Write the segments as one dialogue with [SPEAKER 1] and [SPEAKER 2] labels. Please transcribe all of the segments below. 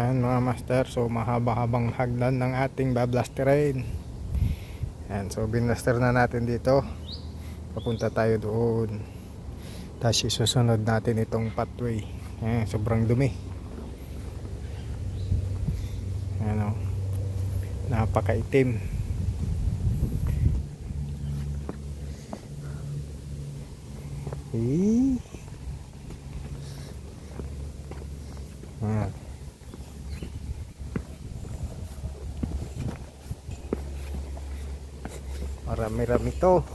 [SPEAKER 1] Ayan mga master, so mahaba-habang hagdan ng ating bablasterin. Ayan, so binlaster na natin dito. Papunta tayo doon. Tapos isusunod natin itong pathway. Ayan, sobrang dumi. Ayan o, napakaitim. Ayan. Marami-rami to.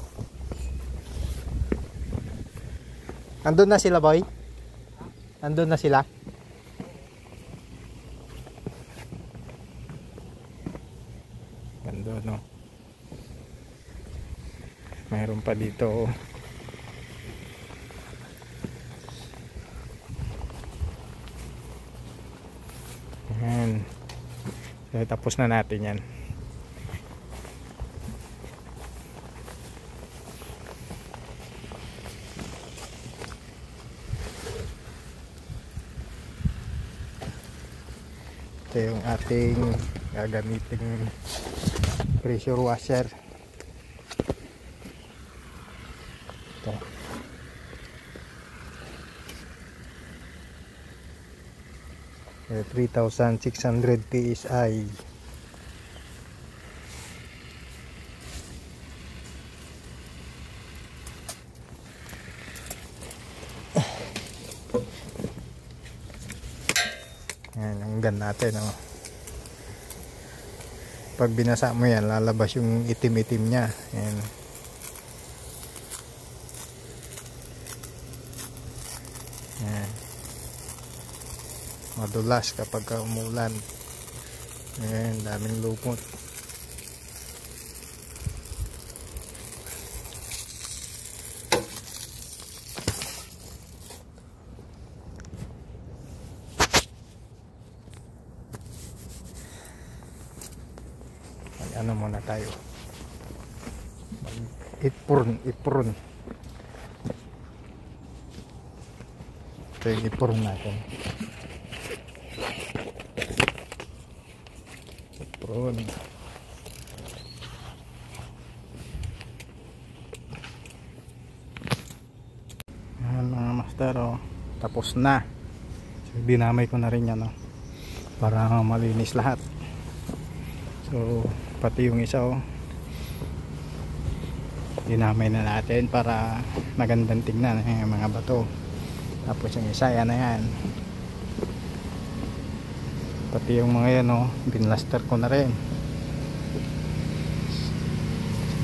[SPEAKER 1] Andun na sila, boy? Andun na sila? Ganda, no? Mayroon pa dito. Ayan. So, tapos na natin yan. Ito yung ating gagamiting pressure washer. Ito. Eh, 3600 PSI. Ayan, ang ganda natin, oh. Pag binasa mo yan, lalabas yung itim-itim nya. Ayan. Ayan. Madulas kapag umulan. Ayan, daming lumot. Ano muna tayo, ipurn ito yung ipurn natin. Ipurn. Ayan mga master, oh. Tapos na. So, dinamay ko na rin yan, oh, para malinis lahat. So pati yung isa, oh, dinamay na natin para magandang tingnan yung mga bato. Tapos yung isa, yan na yan. Pati yung mga yan, oh, binlaster ko na rin.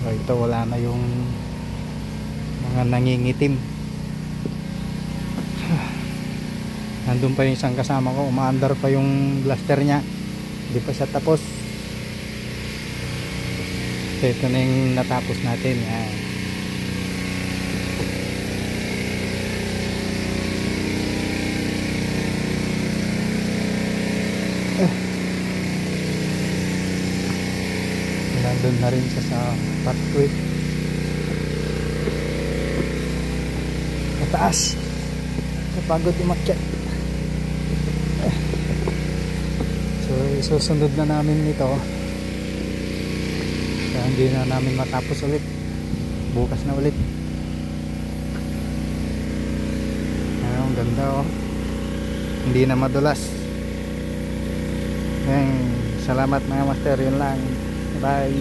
[SPEAKER 1] So ito, wala na yung mga nangingitim. Nandun pa yung isang kasama ko, umaandar pa yung blaster nya, hindi pa siya tapos. Ito na yung natapos natin. Yan. Nandun na rin siya sa pathway. Mataas. Napagod umakyat. So isusunod na namin nito. Kaya hindi na namin matapos ulit. Bukas na ulit. Ang ganda, oh. Hindi na madulas. Salamat mga master. Yun lang. Bye.